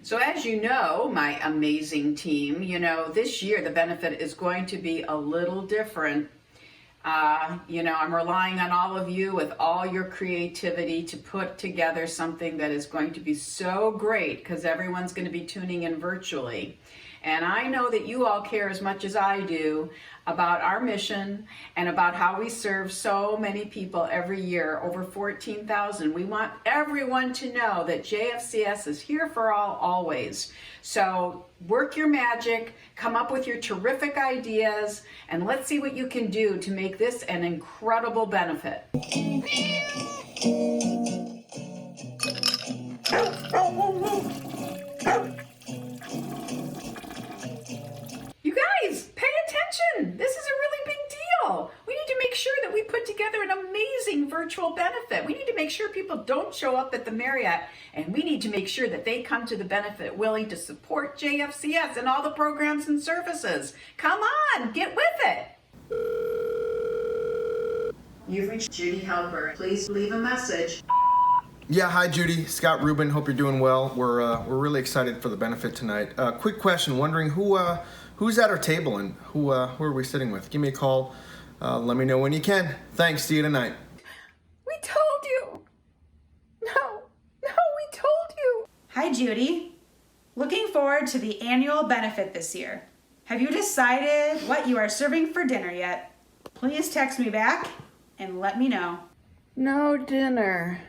So as you know, my amazing team, this year the benefit is going to be a little different. I'm relying on all of you with all your creativity to put together something that is going to be so great because everyone's going to be tuning in virtually. And I know that you all care as much as I do about our mission and about how we serve so many people every year, over 14,000. We want everyone to know that JFCS is here for all, always. So work your magic, come up with your terrific ideas, and let's see what you can do to make this an incredible benefit. This is a really big deal. We need to make sure that we put together an amazing virtual benefit. We need to make sure people don't show up at the Marriott, and we need to make sure that they come to the benefit willing to support JFCS and all the programs and services. Come on, get with it. You've reached Judy Halper. Please leave a message. Yeah, hi Judy, Scott Rubin. Hope you're doing well. We're really excited for the benefit tonight. Quick question, wondering who's at our table and who are we sitting with? Give me a call. Let me know when you can. Thanks. See you tonight. We told you. No, we told you. Hi Judy. Looking forward to the annual benefit this year. Have you decided what you are serving for dinner yet? Please text me back and let me know. No dinner.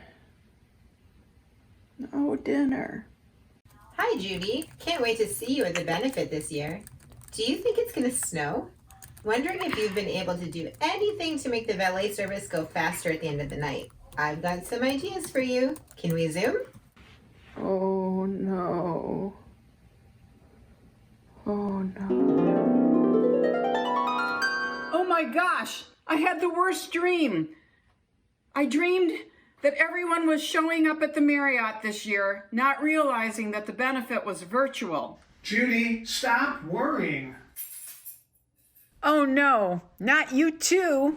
No dinner. Hi, Judy. Can't wait to see you at the benefit this year. Do you think it's going to snow? Wondering if you've been able to do anything to make the valet service go faster at the end of the night. I've got some ideas for you. Can we Zoom? Oh no. Oh no. Oh my gosh, I had the worst dream. I dreamed that everyone was showing up at the Marriott this year, not realizing that the benefit was virtual. Judy, stop worrying. Oh no, not you too.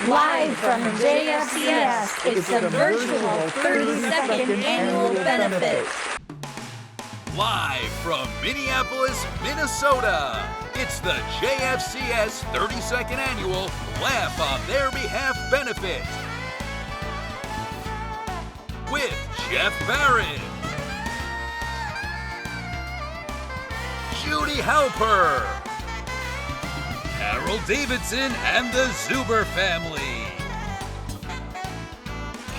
Live from JFCS, it's the virtual 32nd annual benefit. Live from Minneapolis, Minnesota, it's the JFCS 32nd annual Laugh on Their Behalf benefit. With Jeff Barron, Judy Halper, Harold Davidson and the Zuber family,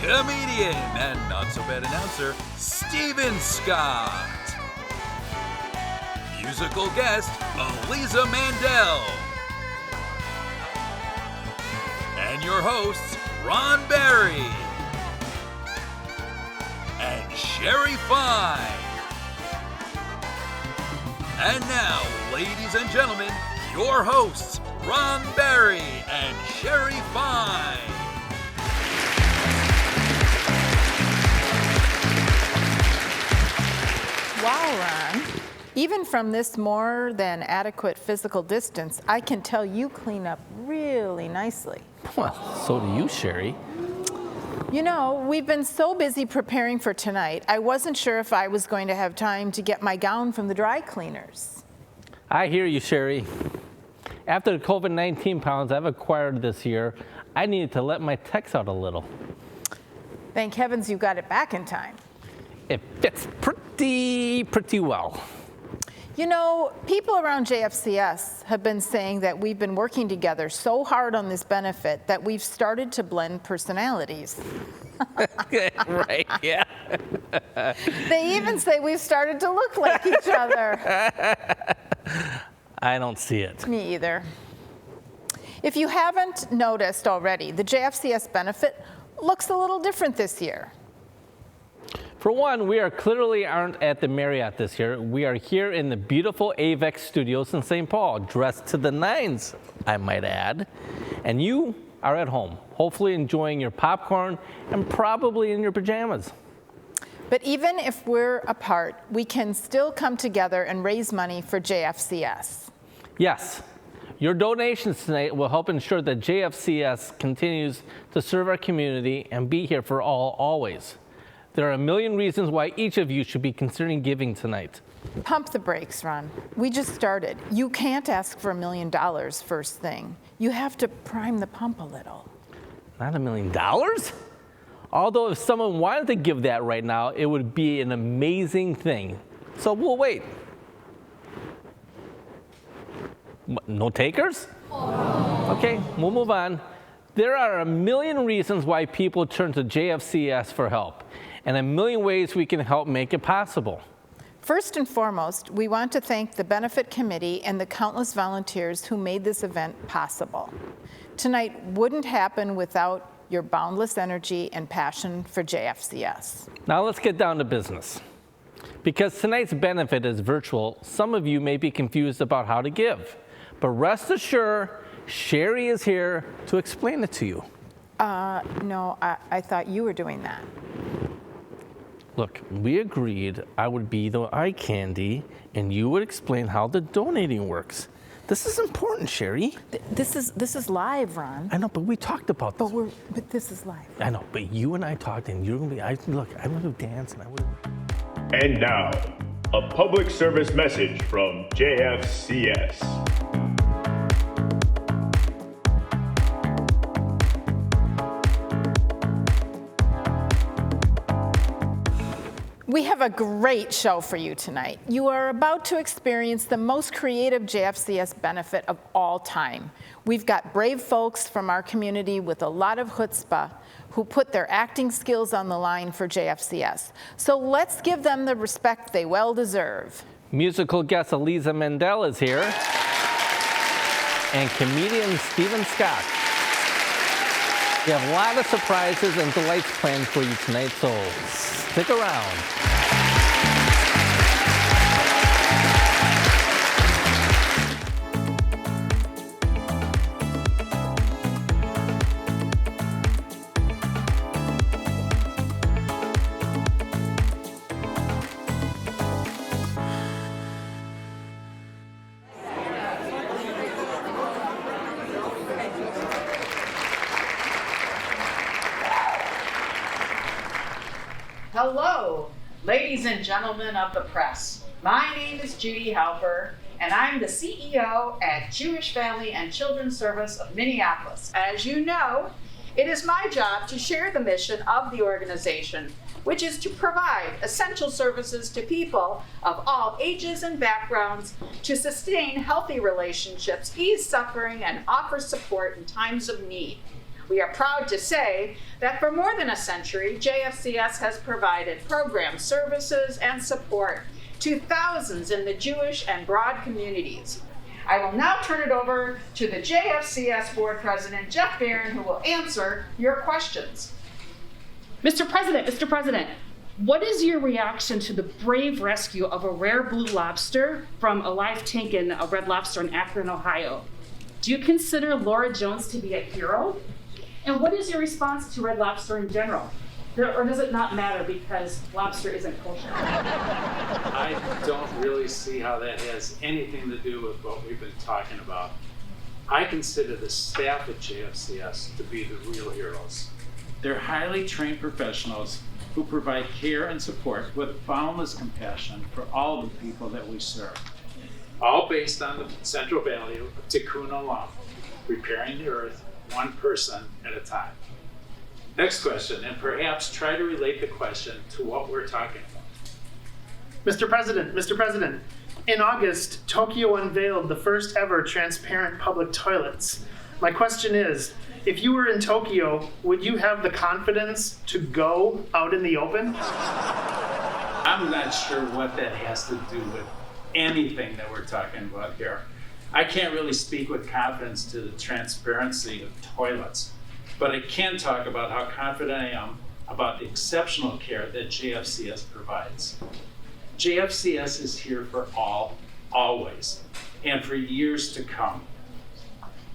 comedian and not-so-bad announcer Steven Scott, musical guest Eliza Mandel, and your hosts Ron Barry and Sherry Fine. And now, ladies and gentlemen, your hosts, Ron Barry and Sherry Fine. Wow, Ron. Even from this more than adequate physical distance, I can tell you clean up really nicely. Well, so do you, Sherry. You know, we've been so busy preparing for tonight, I wasn't sure if I was going to have time to get my gown from the dry cleaners. I hear you, Sherry. After the COVID-19 pounds I've acquired this year, I needed to let my techs out a little. Thank heavens you got it back in time. It fits pretty well. You know, people around JFCS have been saying that we've been working together so hard on this benefit that we've started to blend personalities. Right, yeah. They even say we've started to look like each other. I don't see it. Me either. If you haven't noticed already, the JFCS benefit looks a little different this year. For one, we clearly aren't at the Marriott this year. We are here in the beautiful AVEX studios in St. Paul, dressed to the nines, I might add. And you are at home, hopefully enjoying your popcorn and probably in your pajamas. But even if we're apart, we can still come together and raise money for JFCS. Yes, your donations tonight will help ensure that JFCS continues to serve our community and be here for all always. There are a million reasons why each of you should be considering giving tonight. Pump the brakes, Ron. We just started. You can't ask for $1 million first thing. You have to prime the pump a little. Not $1 million? Although if someone wanted to give that right now, it would be an amazing thing. So we'll wait. No takers? Okay, we'll move on. There are a million reasons why people turn to JFCS for help, and a million ways we can help make it possible. First and foremost, we want to thank the Benefit Committee and the countless volunteers who made this event possible. Tonight wouldn't happen without your boundless energy and passion for JFCS. Now let's get down to business. Because tonight's benefit is virtual, some of you may be confused about how to give. But rest assured, Sherry is here to explain it to you. No, I thought you were doing that. Look, we agreed I would be the eye candy and you would explain how the donating works. This is important, Sherry. This is live, Ron. I know, but we talked about this. But this is live. I know, but you and I talked and you're gonna be, look, I'm gonna dance and I would. And now, a public service message from JFCS. We have a great show for you tonight. You are about to experience the most creative JFCS benefit of all time. We've got brave folks from our community with a lot of chutzpah who put their acting skills on the line for JFCS. So let's give them the respect they well deserve. Musical guest Eliza Mendel is here, and comedian Stephen Scott. We have a lot of surprises and delights planned for you tonight, so stick around. Hello, ladies and gentlemen of the press. My name is Judy Halper, and I'm the CEO at Jewish Family and Children's Service of Minneapolis. As you know, it is my job to share the mission of the organization, which is to provide essential services to people of all ages and backgrounds to sustain healthy relationships, ease suffering, and offer support in times of need. We are proud to say that for more than a century, JFCS has provided programs, services, and support to thousands in the Jewish and broad communities. I will now turn it over to the JFCS Board President, Jeff Barron, who will answer your questions. Mr. President, what is your reaction to the brave rescue of a rare blue lobster from a live tank in a Red Lobster in Akron, Ohio? Do you consider Laura Jones to be a hero? And what is your response to Red Lobster in general? Or does it not matter because lobster isn't kosher? I don't really see how that has anything to do with what we've been talking about. I consider the staff at JFCS to be the real heroes. They're highly trained professionals who provide care and support with boundless compassion for all the people that we serve. All based on the central value of tikkun olam, repairing the earth one person at a time. Next question, and perhaps try to relate the question to what we're talking about. Mr. President, in August, Tokyo unveiled the first ever transparent public toilets. My question is, if you were in Tokyo, would you have the confidence to go out in the open? I'm not sure what that has to do with anything that we're talking about here. I can't really speak with confidence to the transparency of toilets, but I can talk about how confident I am about the exceptional care that JFCS provides. JFCS is here for all, always, and for years to come.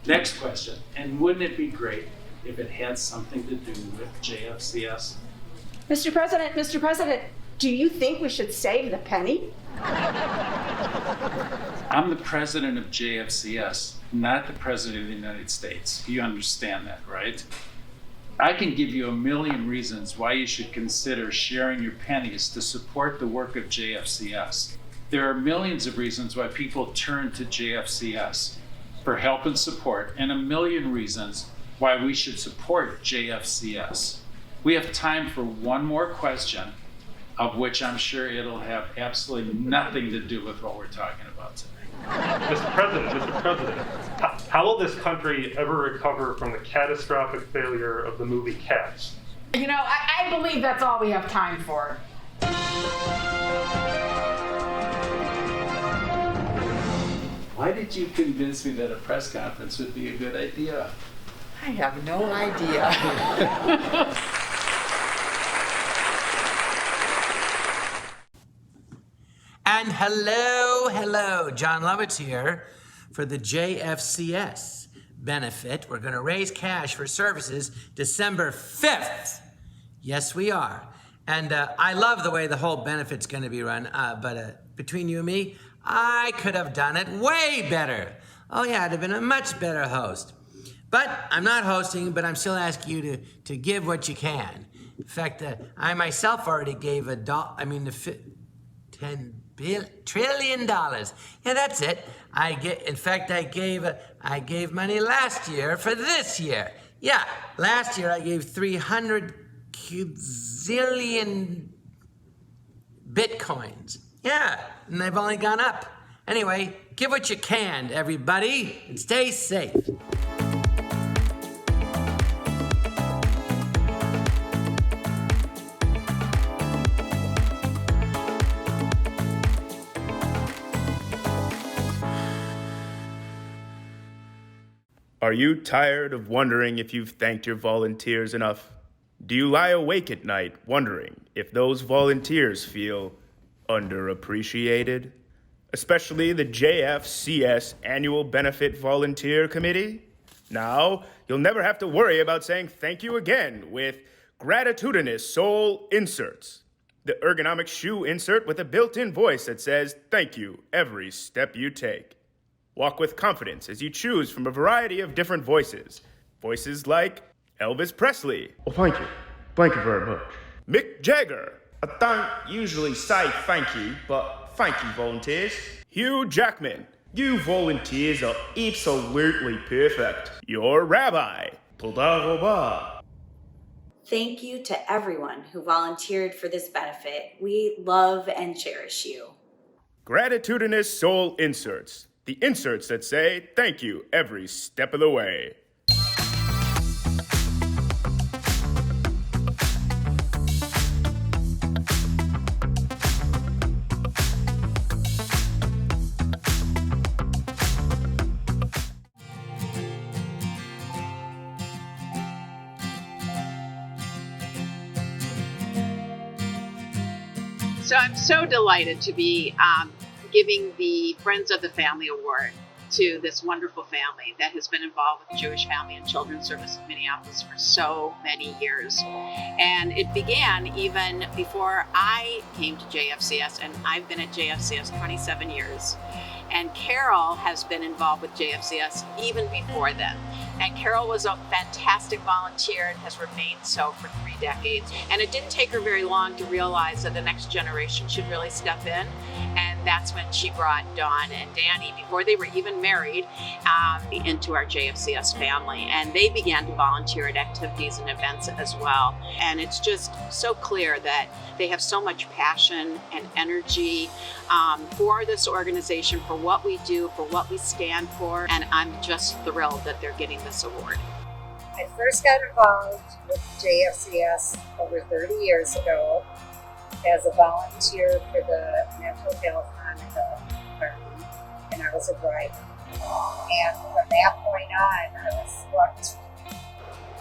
Next question, and wouldn't it be great if it had something to do with JFCS? Mr. President, do you think we should save the penny? I'm the president of JFCS, not the president of the United States. You understand that, right? I can give you a million reasons why you should consider sharing your pennies to support the work of JFCS. There are millions of reasons why people turn to JFCS for help and support, and a million reasons why we should support JFCS. We have time for one more question, of which I'm sure it'll have absolutely nothing to do with what we're talking about today. Mr. President, how will this country ever recover from the catastrophic failure of the movie Cats? You know, I believe that's all we have time for. Why did you convince me that a press conference would be a good idea? I have no idea. And hello, John Lovitz here for the JFCS benefit. We're going to raise cash for services December 5th. Yes, we are. And I love the way the whole benefit's going to be run, but between you and me, I could have done it way better. Oh yeah, I'd have been a much better host. But I'm not hosting, but I'm still asking you to give what you can. In fact, I myself already gave $10 trillion. Yeah, that's it. I gave money last year for this year. Yeah, last year I gave 300 zillion bitcoins. Yeah, and they've only gone up. Anyway, give what you can, everybody, and stay safe. Are you tired of wondering if you've thanked your volunteers enough? Do you lie awake at night wondering if those volunteers feel underappreciated? Especially the JFCS Annual Benefit Volunteer Committee? Now, you'll never have to worry about saying thank you again with Gratitudinous Soul Inserts. The ergonomic shoe insert with a built-in voice that says thank you every step you take. Walk with confidence as you choose from a variety of different voices. Voices like Elvis Presley. Oh, thank you. Thank you very much. Mick Jagger. I don't usually say thank you, but thank you, volunteers. Hugh Jackman. You volunteers are absolutely perfect. Your rabbi. Toda rabah. Thank you to everyone who volunteered for this benefit. We love and cherish you. Gratitudinous Soul Inserts. The inserts that say thank you every step of the way. So I'm so delighted to be giving the Friends of the Family Award to this wonderful family that has been involved with Jewish Family and Children's Service of Minneapolis for so many years. And it began even before I came to JFCS, and I've been at JFCS 27 years. And Carol has been involved with JFCS even before then. And Carol was a fantastic volunteer and has remained so for 3 decades. And it didn't take her very long to realize that the next generation should really step in. And that's when she brought Dawn and Danny, before they were even married, into our JFCS family. And they began to volunteer at activities and events as well. And it's just so clear that they have so much passion and energy for this organization, for what we do, for what we stand for. And I'm just thrilled that they're getting this award. I first got involved with JFCS over 30 years ago as a volunteer for the mental health Hanukkah party, and I was a driver. And from that point on, I was hooked.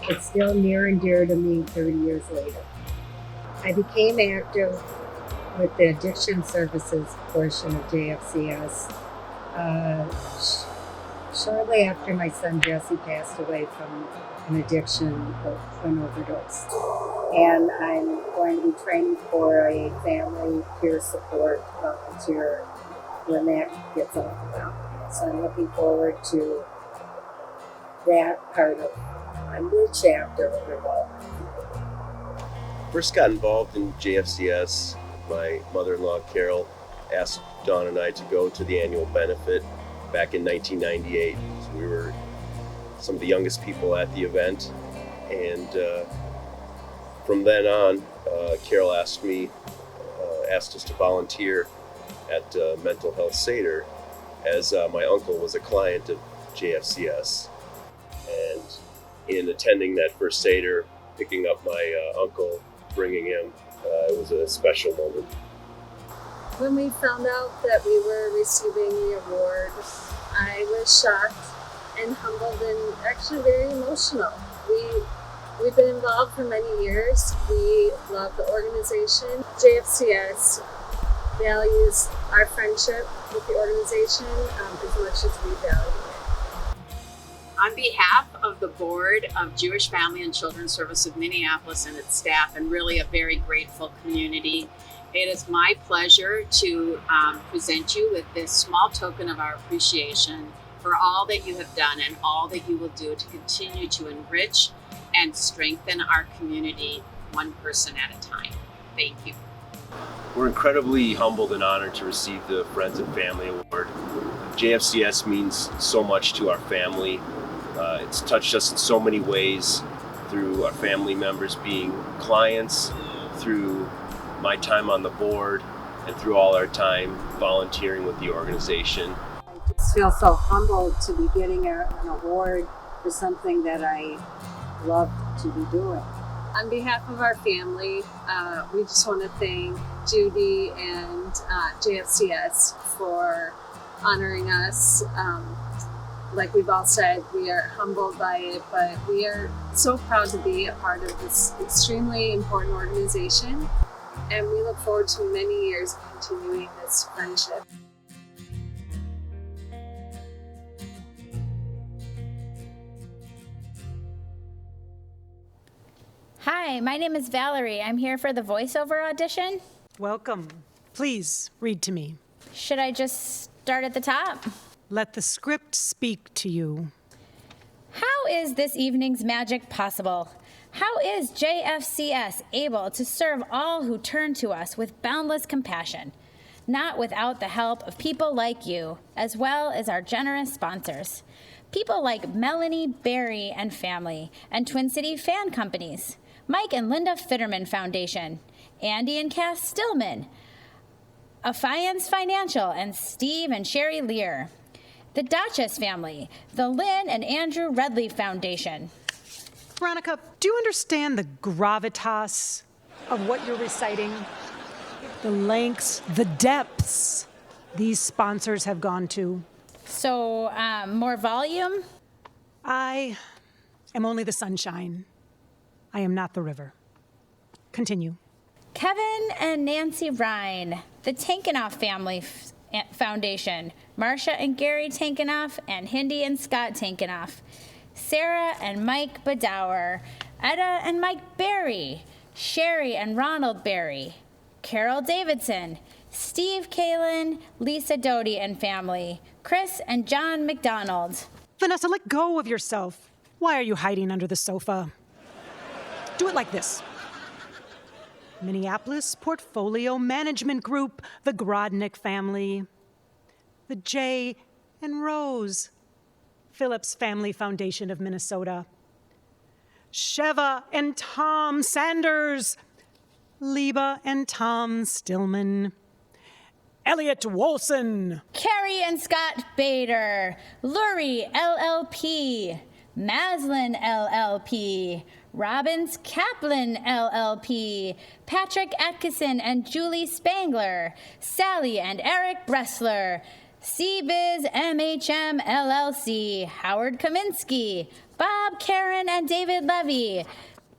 It's still near and dear to me 30 years later. I became active with the addiction services portion of JFCS shortly after my son Jesse passed away from an addiction or an overdose. And I'm going to be training for a family peer support volunteer when that gets off the ground. So I'm looking forward to that part of I'm the chapter leader. First got involved in JFCS. My mother-in-law, Carol, asked Dawn and I to go to the annual benefit back in 1998. So we were some of the youngest people at the event. And from then on, Carol asked us to volunteer at Mental Health Seder, as my uncle was a client of JFCS. And in attending that first Seder, picking up my uncle, bringing him, it was a special moment. When we found out that we were receiving the award, I was shocked and humbled and actually very emotional. We've been involved for many years. We love the organization. JFCS values our friendship with the organization as much as we value it. On behalf of the Board of Jewish Family and Children's Service of Minneapolis and its staff, and really a very grateful community, it is my pleasure to present you with this small token of our appreciation for all that you have done and all that you will do to continue to enrich and strengthen our community one person at a time. Thank you. We're incredibly humbled and honored to receive the Friends and Family Award. JFCS means so much to our family. It's touched us in so many ways, through our family members being clients, through my time on the board, and through all our time volunteering with the organization. I just feel so humbled to be getting an award for something that I love to be doing. On behalf of our family, we just want to thank Judy and JFCS for honoring us. Like we've all said, we are humbled by it, but we are so proud to be a part of this extremely important organization, and we look forward to many years of continuing this friendship. Hi, my name is Valerie. I'm here for the voiceover audition. Welcome. Please read to me. Should I just start at the top? Let the script speak to you. How is this evening's magic possible? How is JFCS able to serve all who turn to us with boundless compassion? Not without the help of people like you, as well as our generous sponsors. People like Melanie Berry and family, and Twin City Fan Companies, Mike and Linda Fitterman Foundation, Andy and Cass Stillman, Affiance Financial, and Steve and Sherry Lear, the Duchess family, the Lynn and Andrew Redley Foundation. Veronica, do you understand the gravitas of what you're reciting? The lengths, the depths these sponsors have gone to. So, more volume? I am only the sunshine. I am not the river. Continue. Kevin and Nancy Ryan, the Tankenoff Family Foundation, Marcia and Gary Tankenoff, and Hindi and Scott Tankenoff, Sarah and Mike Badower, Etta and Mike Berry, Sherry and Ronald Berry, Carol Davidson, Steve Kalin, Lisa Doty and family, Chris and John McDonald. Vanessa, let go of yourself. Why are you hiding under the sofa? Do it like this. Minneapolis Portfolio Management Group, the Grodnick family, the J and Rose Phillips Family Foundation of Minnesota, Sheva and Tom Sanders, Liba and Tom Stillman, Elliot Wolson, Carrie and Scott Bader, Lurie LLP, Maslin LLP, Robbins Kaplan LLP, Patrick Atkinson and Julie Spangler, Sally and Eric Bressler, CBiz MHM LLC, Howard Kaminsky, Bob Karen and David Levy.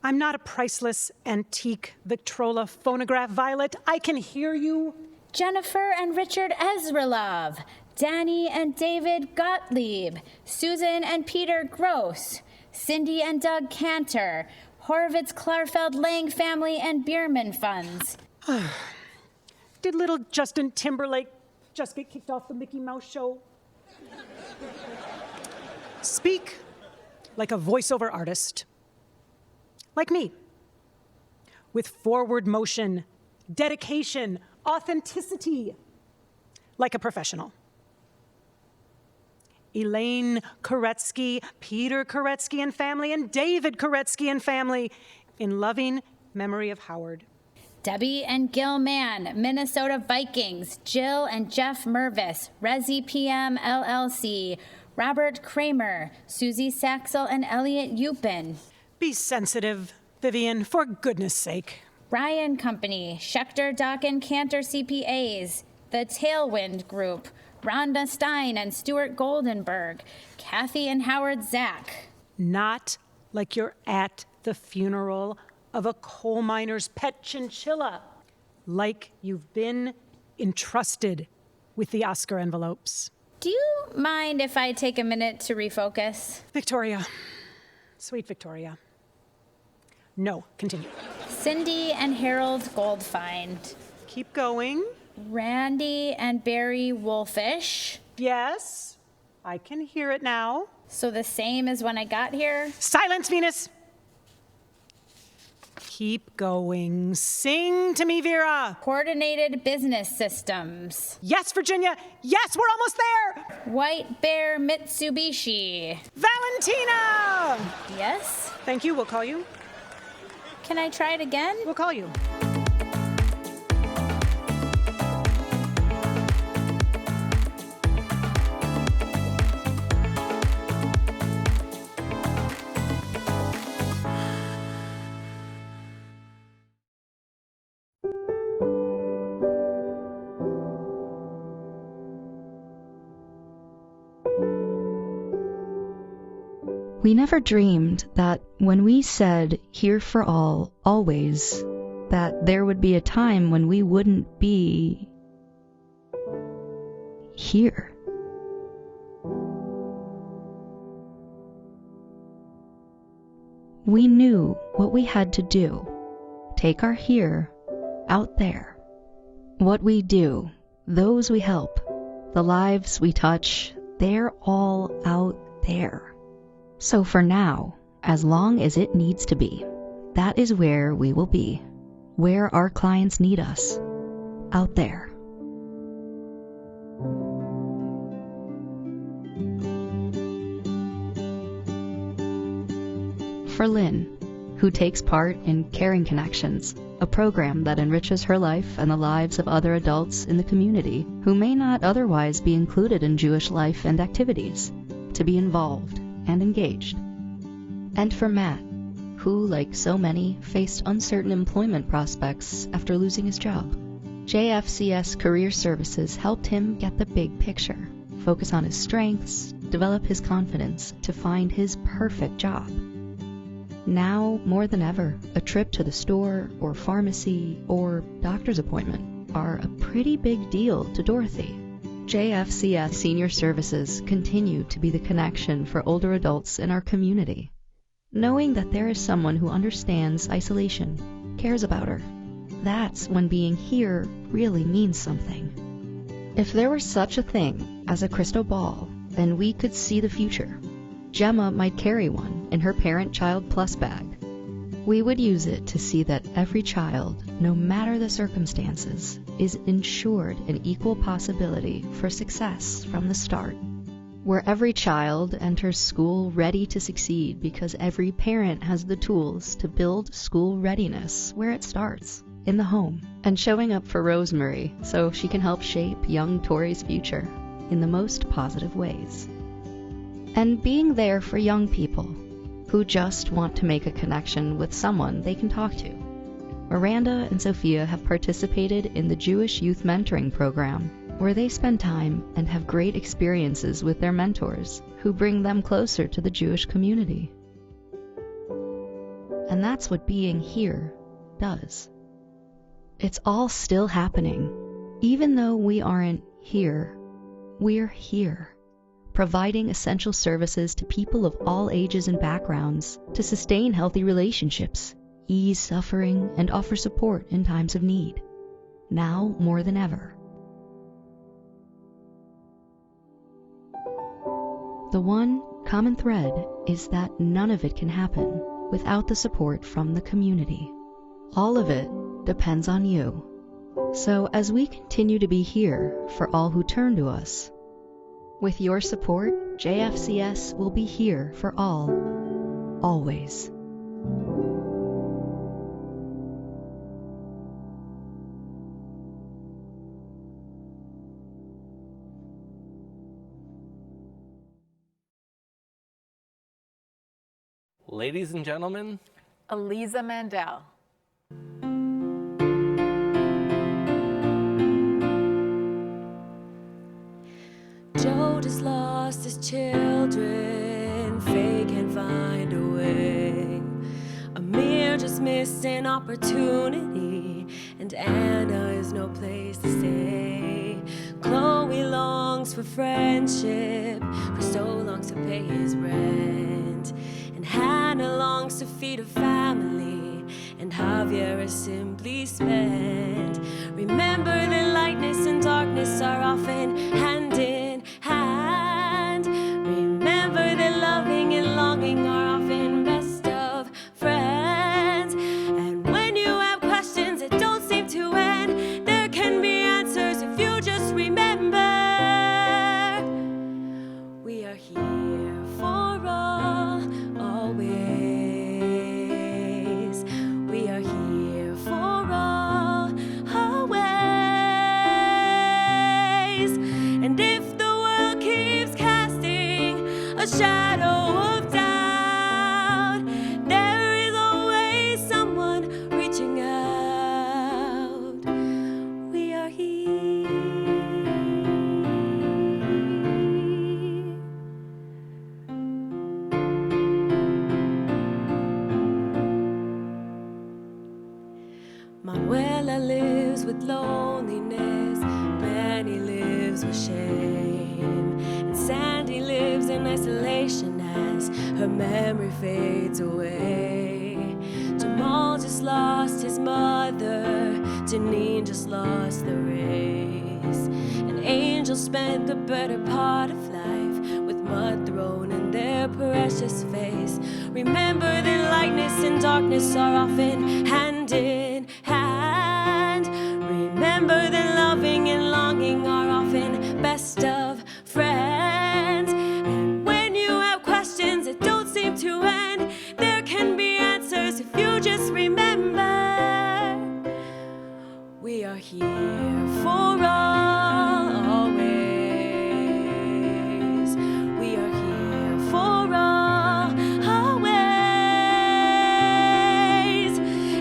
I'm not a priceless antique Victrola phonograph, Violet. I can hear you. Jennifer and Richard Ezralov, Danny and David Gottlieb, Susan and Peter Gross, Cindy and Doug Cantor, Horvitz Klarfeld Lang Family and Bierman Funds. Did little Justin Timberlake just get kicked off the Mickey Mouse show? Speak. like a voiceover artist, like me, with forward motion, dedication, authenticity, like a professional. Elaine Koretsky, Peter Koretsky and family, and David Koretsky and family, in loving memory of Howard. Debbie and Gil Mann, Minnesota Vikings, Jill and Jeff Mervis, Resi PM LLC, Robert Kramer, Susie Saxel and Elliot Upin. Be sensitive, Vivian, for goodness sake. Ryan Company, Schechter, Dock and Cantor CPAs, The Tailwind Group, Rhonda Stein and Stuart Goldenberg, Kathy and Howard Zack. Not like you're at the funeral of a coal miner's pet chinchilla. Like you've been entrusted with the Oscar envelopes. Do you mind if I take a minute to refocus? Victoria. Sweet Victoria. No, continue. Cindy and Harold Goldfind. Keep going. Randy and Barry Wolfish. Yes, I can hear it now. So the same as when I got here? Silence, Venus! Keep going. Sing to me, Vera. Coordinated Business Systems. Yes, Virginia. Yes, we're almost there. White Bear Mitsubishi. Valentina! Yes? Thank you. We'll call you. Can I try it again? We'll call you. We never dreamed that when we said here for all, always, that there would be a time when we wouldn't be here. We knew what we had to do. Take our here out there. What we do, those we help, the lives we touch, they're all out there. So for now, as long as it needs to be, that is where we will be, where our clients need us, out there. For Lynn, who takes part in Caring Connections, a program that enriches her life and the lives of other adults in the community who may not otherwise be included in Jewish life and activities, to be involved and engaged. And for Matt, who, like so many, faced uncertain employment prospects after losing his job. JFCS Career Services helped him get the big picture, focus on his strengths, develop his confidence to find his perfect job. Now, more than ever, a trip to the store or pharmacy or doctor's appointment are a pretty big deal to Dorothy. JFCS Senior Services continue to be the connection for older adults in our community. Knowing that there is someone who understands isolation, cares about her, that's when being here really means something. If there were such a thing as a crystal ball, then we could see the future. Gemma might carry one in her Parent-Child Plus bag. We would use it to see that every child, no matter the circumstances, is ensured an equal possibility for success from the start. Where every child enters school ready to succeed because every parent has the tools to build school readiness where it starts, in the home, and showing up for Rosemary so she can help shape young Tori's future in the most positive ways. And being there for young people who just want to make a connection with someone they can talk to. Miranda and Sophia have participated in the Jewish Youth Mentoring Program, where they spend time and have great experiences with their mentors, who bring them closer to the Jewish community. And that's what being here does. It's all still happening. Even though we aren't here, we're here, providing essential services to people of all ages and backgrounds to sustain healthy relationships, ease suffering, and offer support in times of need, now more than ever. The one common thread is that none of it can happen without the support from the community. All of it depends on you. So as we continue to be here for all who turn to us, with your support, JFCS will be here for all, always. Ladies and gentlemen, Eliza Mandel. Joe just lost his children, Faye can't find a way. Amir just missed an opportunity, and Anna is no place to stay. Chloe longs for friendship, Christo longs to pay his rent, and Hannah longs to feed her family, and Javier is simply spent. Remember that lightness and darkness are often hand in hand. Remember that loving and longing are often best of friends. And when you have questions that don't seem to end, there can be answers if you just remember. We are here for all, always. We are here for all, always. And if the world keeps casting a shadow of doubt, there is always someone reaching out. We are here. Manuela lives with loneliness, Manny lives with shame, and Sandy lives in isolation as her memory fades away. Jamal just lost his mother, Janine just lost the race, and Angel spent the better part of life with mud thrown in their precious face. Remember that lightness and darkness are often hand in hand. Remember that loving and longing are often best of friends. And when you have questions that don't seem to end, there can be answers if you just remember. We are here for all, always. We are here for all, always.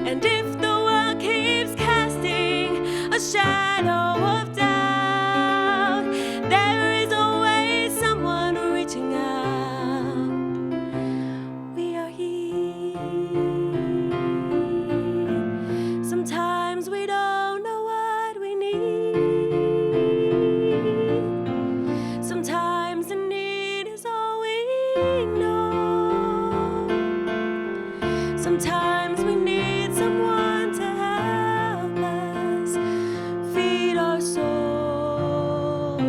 And if the world keeps casting a shadow of doubt, there is always someone reaching out. We are here. Sometimes we don't know what we need. Sometimes the need is all we know. Sometimes we need someone to help us feed our soul.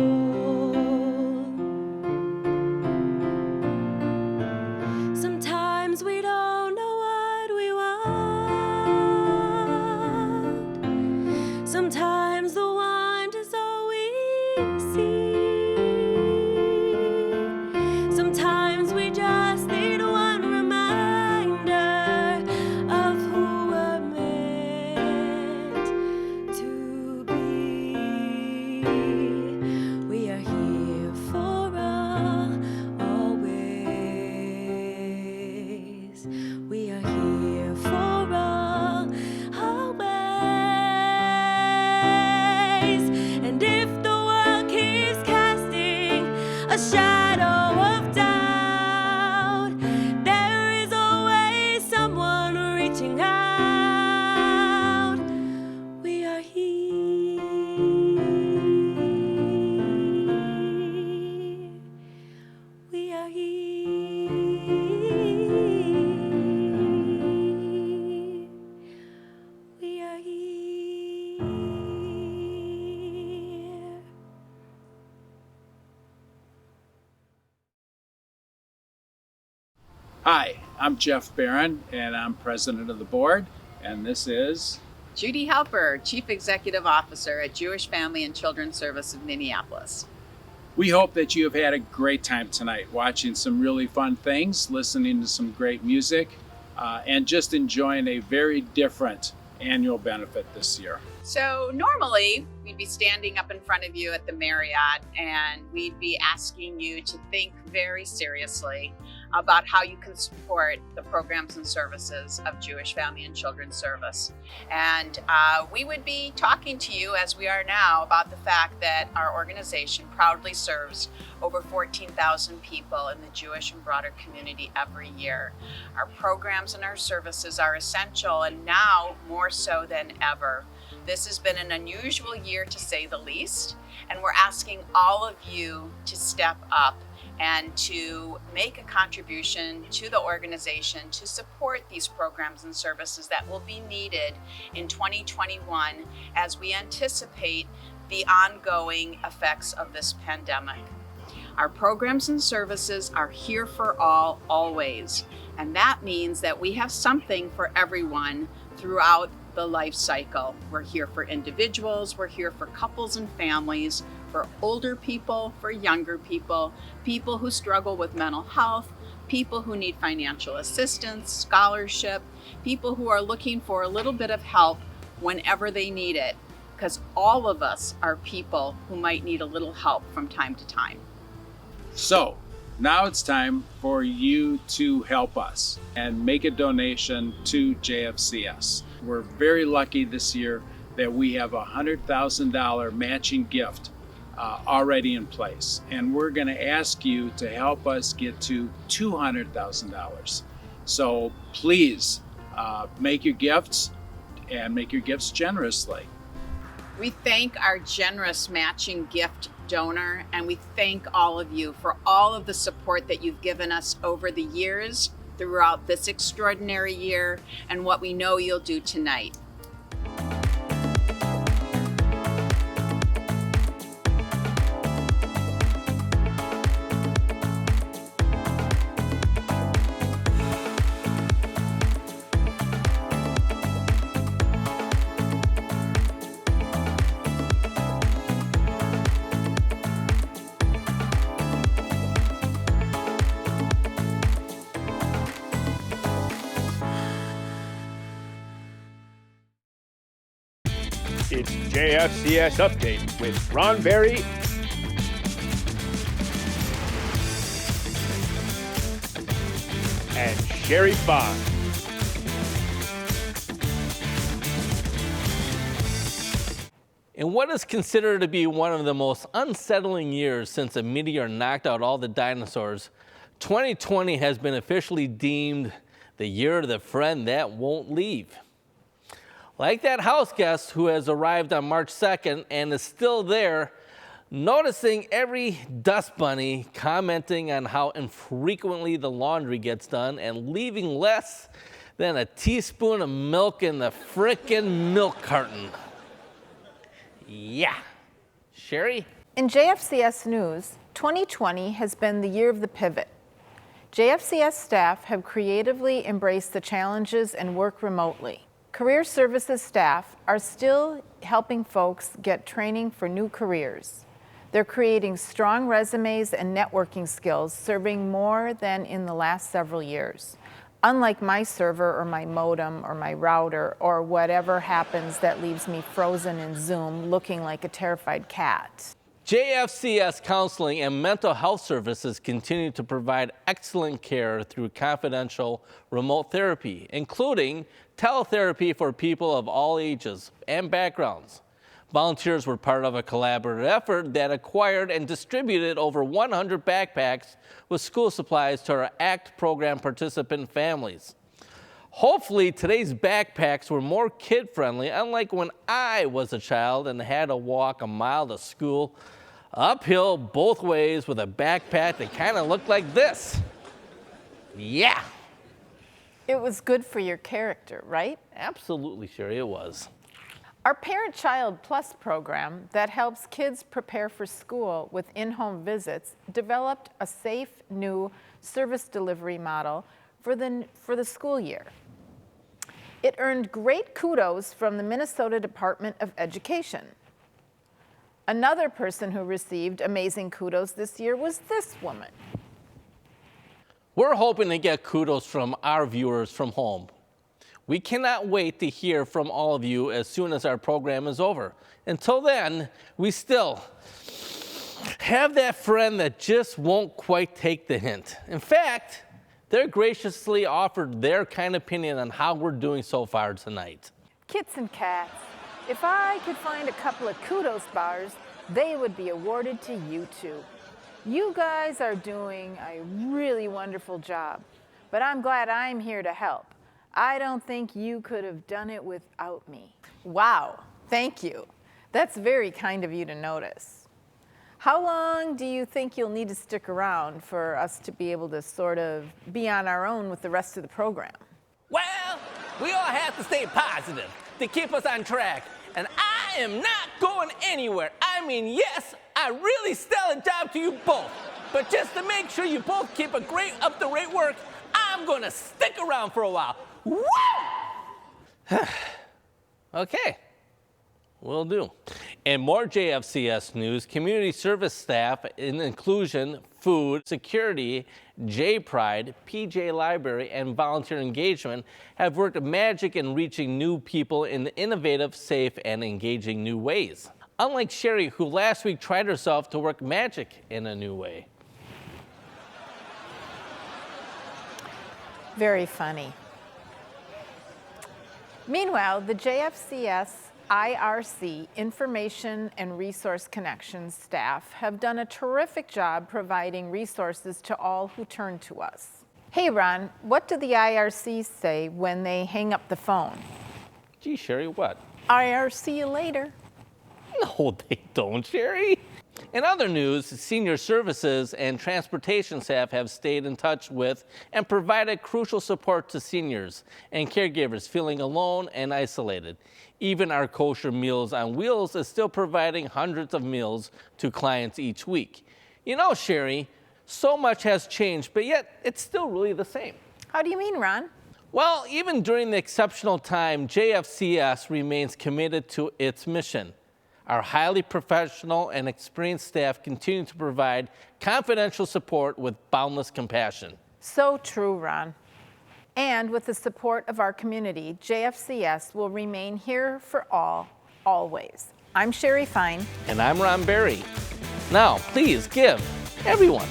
Sometimes we don't know what we want. Sometimes the want is all we see. Sometimes we just need one reminder of who Hi, I'm Jeff Barron, and I'm president of the board, and this is Judy Halper, Chief Executive Officer at Jewish Family and Children's Service of Minneapolis. We hope that you have had a great time tonight, watching some really fun things, listening to some great music, and just enjoying a very different annual benefit this year. So normally we'd be standing up in front of you at the Marriott and we'd be asking you to think very seriously about how you can support the programs and services of Jewish Family and Children's Service. And we would be talking to you, as we are now, about the fact that our organization proudly serves over 14,000 people in the Jewish and broader community every year. Our programs and our services are essential, and now more so than ever. This has been an unusual year, to say the least, and we're asking all of you to step up and to make a contribution to the organization to support these programs and services that will be needed in 2021 as we anticipate the ongoing effects of this pandemic. Our programs and services are here for all, always, and that means that we have something for everyone throughout the life cycle. We're here for individuals, we're here for couples and families, for older people, for younger people, people who struggle with mental health, people who need financial assistance, scholarship, people who are looking for a little bit of help whenever they need it, because all of us are people who might need a little help from time to time. So, now it's time for you to help us and make a donation to JFCS. We're very lucky this year that we have a $100,000 matching gift already in place. And we're going to ask you to help us get to $200,000. So please make your gifts and make your gifts generously. We thank our generous matching gift donor, and we thank all of you for all of the support that you've given us over the years throughout this extraordinary year and what we know you'll do tonight. It's JFCS Update with Ron Berry and Sherry Fine. In what is considered to be one of the most unsettling years since a meteor knocked out all the dinosaurs, 2020 has been officially deemed the year of the friend that won't leave. Like that house guest who has arrived on March 2nd and is still there, noticing every dust bunny, commenting on how infrequently the laundry gets done, and leaving less than a teaspoon of milk in the frickin' milk carton. Yeah. Sherry? In JFCS news, 2020 has been the year of the pivot. JFCS staff have creatively embraced the challenges and work remotely. Career Services staff are still helping folks get training for new careers. They're creating strong resumes and networking skills, serving more than in the last several years. Unlike my server or my modem or my router or whatever happens that leaves me frozen in Zoom looking like a terrified cat. JFCS counseling and mental health services continue to provide excellent care through confidential remote therapy, including teletherapy for people of all ages and backgrounds. Volunteers were part of a collaborative effort that acquired and distributed over 100 backpacks with school supplies to our ACT program participant families. Hopefully, today's backpacks were more kid-friendly, unlike when I was a child and had to walk a mile to school uphill both ways with a backpack that kind of looked like this. Yeah. It was good for your character, right? Absolutely, Sherry, it was. Our Parent Child Plus program that helps kids prepare for school with in-home visits developed a safe new service delivery model for the school year. It earned great kudos from the Minnesota Department of Education. Another person who received amazing kudos this year was this woman. We're hoping to get kudos from our viewers from home. We cannot wait to hear from all of you as soon as our program is over. Until then, we still have that friend that just won't quite take the hint. In fact, they're graciously offered their kind opinion on how we're doing so far tonight. Kits and cats, if I could find a couple of kudos bars, they would be awarded to you two. You guys are doing a really wonderful job, but I'm glad I'm here to help. I don't think you could have done it without me. Wow, thank you. That's very kind of you to notice. How long do you think you'll need to stick around for us to be able to sort of be on our own with the rest of the program? Well, we all have to stay positive to keep us on track. And I am not going anywhere. I mean, yes, a really stellar job to you both. But just to make sure you both keep a great up-to-date work, I'm going to stick around for a while. Woo! Okay. Will do. And more JFCS news, community service staff in inclusion, food, security, J-Pride, PJ Library, and volunteer engagement have worked magic in reaching new people in innovative, safe, and engaging new ways. Unlike Sherry, who last week tried herself to work magic in a new way. Very funny. Meanwhile, the JFCS IRC Information and Resource Connections staff have done a terrific job providing resources to all who turn to us. Hey Ron, what do the IRC say when they hang up the phone? Gee, Sherry, what? I'll see you later. No, they don't, Sherry. In other news, senior services and transportation staff have stayed in touch with and provided crucial support to seniors and caregivers feeling alone and isolated. Even our Kosher Meals on Wheels is still providing hundreds of meals to clients each week. You know, Sherry, so much has changed, but yet it's still really the same. How do you mean, Ron? Well, even during the exceptional time, JFCS remains committed to its mission. Our highly professional and experienced staff continue to provide confidential support with boundless compassion. So true, Ron. And with the support of our community, JFCS will remain here for all, always. I'm Sherry Fine. And I'm Ron Berry. Now, please give everyone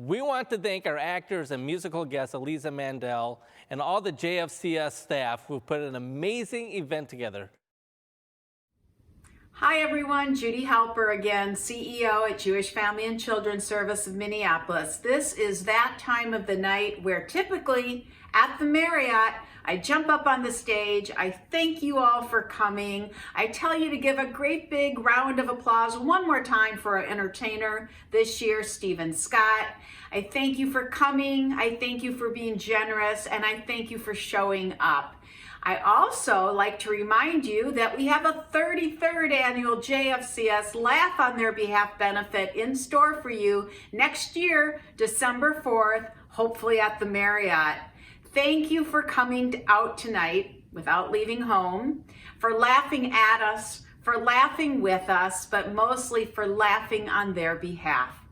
We want to thank our actors and musical guests, Eliza Mandel, and all the JFCS staff who put an amazing event together. Hi everyone, Judy Halper again, CEO at Jewish Family and Children's Service of Minneapolis. This is that time of the night where typically at the Marriott, I jump up on the stage, I thank you all for coming, I tell you to give a great big round of applause one more time for our entertainer this year, Stephen Scott. I thank you for coming, I thank you for being generous, and I thank you for showing up. I also like to remind you that we have a 33rd annual JFCS Laugh on Their Behalf benefit in store for you next year, December 4th, hopefully at the Marriott. Thank you for coming out tonight without leaving home, for laughing at us, for laughing with us, but mostly for laughing on their behalf.